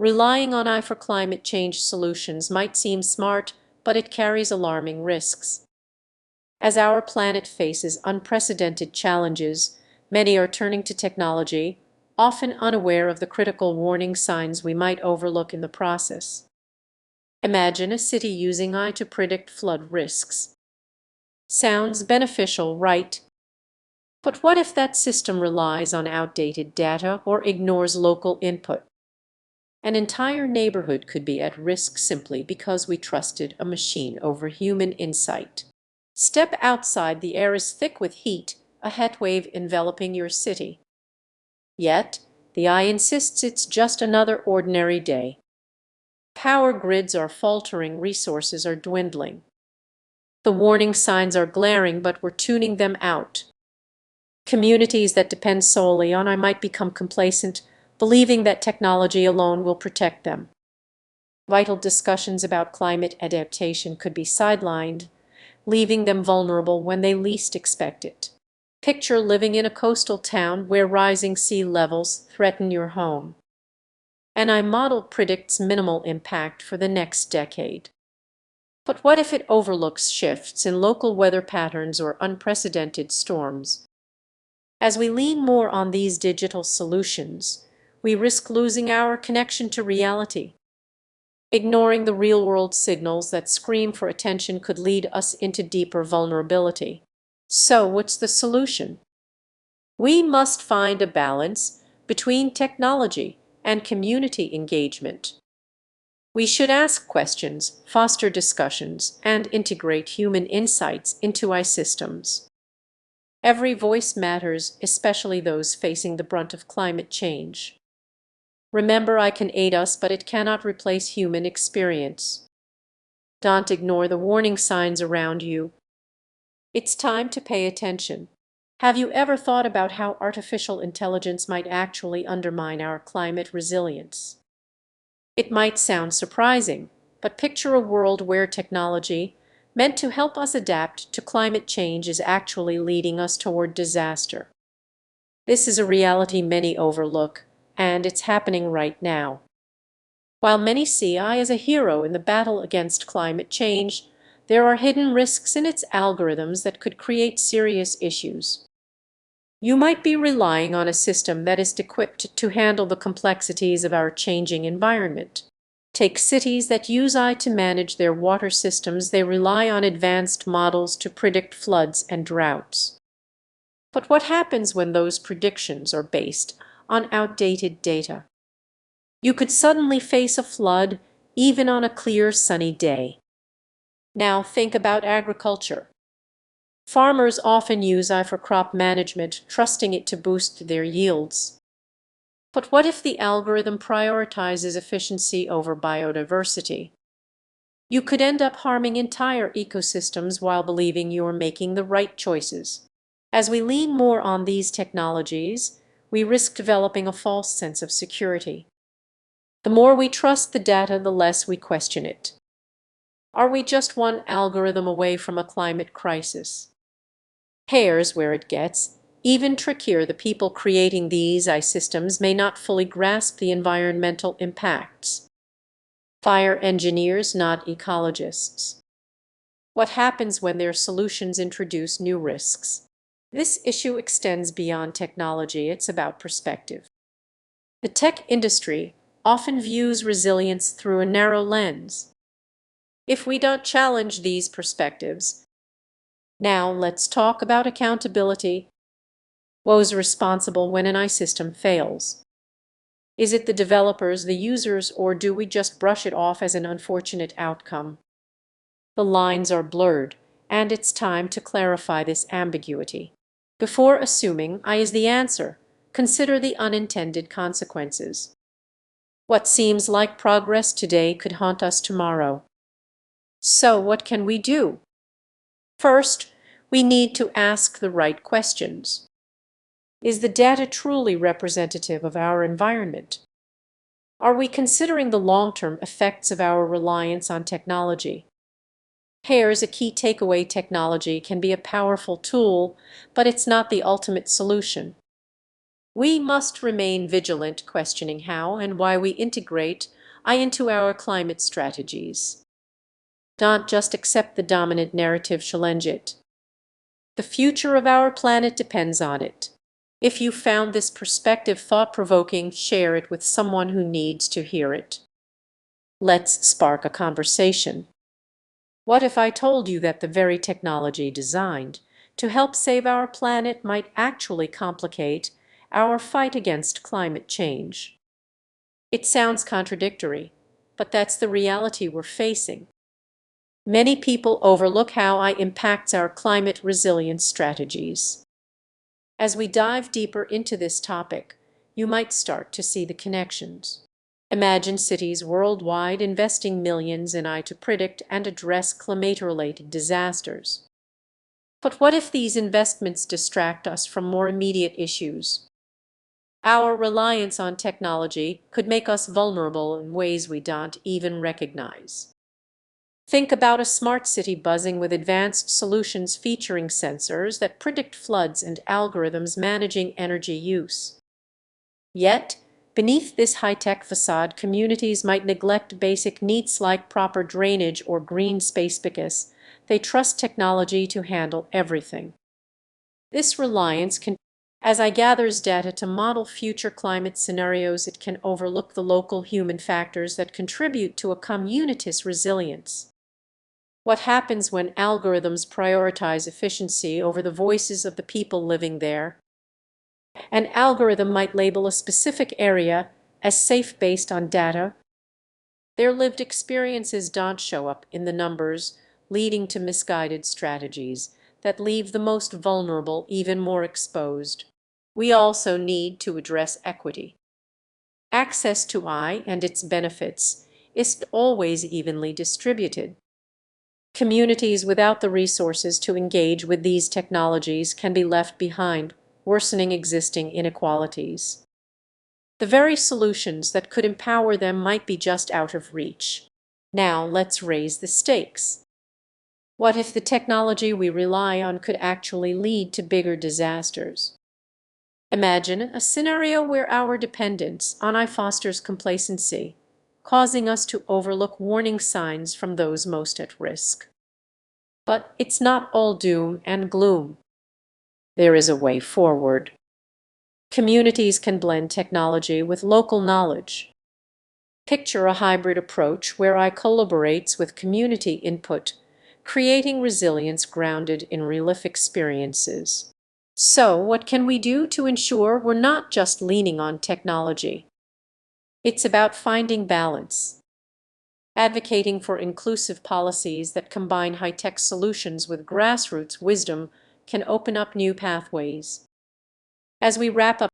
Relying on AI for climate change solutions might seem smart, but it carries alarming risks. As our planet faces unprecedented challenges, many are turning to technology, often unaware of the critical warning signs we might overlook in the process. Imagine a city using AI to predict flood risks. Sounds beneficial, right? But what if that system relies on outdated data or ignores local input? An entire neighborhood could be at risk simply because we trusted a machine over human insight. Step outside, the air is thick with heat, a heat wave enveloping your city. Yet, the eye insists it's just another ordinary day. Power grids are faltering, resources are dwindling. The warning signs are glaring, but we're tuning them out. Communities that depend solely on AI might become complacent, believing that technology alone will protect them. Vital discussions about climate adaptation could be sidelined, leaving them vulnerable when they least expect it. Picture living in a coastal town where rising sea levels threaten your home. An AI model predicts minimal impact for the next decade. But what if it overlooks shifts in local weather patterns or unprecedented storms? As we lean more on these digital solutions, we risk losing our connection to reality. Ignoring the real-world signals that scream for attention could lead us into deeper vulnerability. So, what's the solution? We must find a balance between technology and community engagement. We should ask questions, foster discussions, and integrate human insights into AI systems. Every voice matters, especially those facing the brunt of climate change. Remember, AI can aid us, but it cannot replace human experience. Don't ignore the warning signs around you. It's time to pay attention. Have you ever thought about how artificial intelligence might actually undermine our climate resilience? It might sound surprising, but picture a world where technology, meant to help us adapt to climate change, is actually leading us toward disaster. This is a reality many overlook, and it's happening right now. While many see AI as a hero in the battle against climate change, there are hidden risks in its algorithms that could create serious issues. You might be relying on a system that is equipped to handle the complexities of our changing environment. Take cities that use AI to manage their water systems. They rely on advanced models to predict floods and droughts. But what happens when those predictions are based on outdated data? You could suddenly face a flood even on a clear, sunny day. Now think about agriculture. Farmers often use AI for crop management, trusting it to boost their yields. But what if the algorithm prioritizes efficiency over biodiversity? You could end up harming entire ecosystems while believing you're making the right choices. As we lean more on these technologies, we risk developing a false sense of security. The more we trust the data, the less we question it. Are we just one algorithm away from a climate crisis? Here's where it gets even trickier. The people creating these AI systems may not fully grasp the environmental impacts. Fire engineers, not ecologists. What happens when their solutions introduce new risks? This issue extends beyond technology. It's about perspective. The tech industry often views resilience through a narrow lens. If we don't challenge these perspectives, now let's talk about accountability. Who's responsible when an AI system fails? Is it the developers, the users, or do we just brush it off as an unfortunate outcome? The lines are blurred, and it's time to clarify this ambiguity. Before assuming AI is the answer, consider the unintended consequences. What seems like progress today could haunt us tomorrow. So what can we do? First, we need to ask the right questions. Is the data truly representative of our environment? Are we considering the long-term effects of our reliance on technology? Here's a key takeaway: technology can be a powerful tool, but it's not the ultimate solution. We must remain vigilant, questioning how and why we integrate I into our climate strategies. Don't just accept the dominant narrative, challenge it. The future of our planet depends on it. If you found this perspective thought-provoking, share it with someone who needs to hear it. Let's spark a conversation. What if I told you that the very technology designed to help save our planet might actually complicate our fight against climate change? It sounds contradictory, but that's the reality we're facing. Many people overlook how AI impacts our climate resilience strategies. As we dive deeper into this topic, you might start to see the connections. Imagine cities worldwide investing millions in AI to predict and address climate-related disasters. But what if these investments distract us from more immediate issues? Our reliance on technology could make us vulnerable in ways we don't even recognize. Think about a smart city buzzing with advanced solutions featuring sensors that predict floods and algorithms managing energy use. Yet, beneath this high-tech facade, communities might neglect basic needs like proper drainage or green space because they trust technology to handle everything. This reliance can, as AI gathers data to model future climate scenarios, it can overlook the local human factors that contribute to a community's resilience. What happens when algorithms prioritize efficiency over the voices of the people living there? An algorithm might label a specific area as safe based on data. Their lived experiences don't show up in the numbers, leading to misguided strategies that leave the most vulnerable even more exposed. We also need to address equity. Access to AI and its benefits isn't always evenly distributed. Communities without the resources to engage with these technologies can be left behind, worsening existing inequalities. The very solutions that could empower them might be just out of reach. Now let's raise the stakes. What if the technology we rely on could actually lead to bigger disasters? Imagine a scenario where our dependence on AI fosters complacency, causing us to overlook warning signs from those most at risk. But it's not all doom and gloom. There is a way forward. Communities can blend technology with local knowledge. Picture a hybrid approach where AI collaborates with community input, creating resilience grounded in real-life experiences. So, what can we do to ensure we're not just leaning on technology? It's about finding balance. Advocating for inclusive policies that combine high-tech solutions with grassroots wisdom can open up new pathways. As we wrap up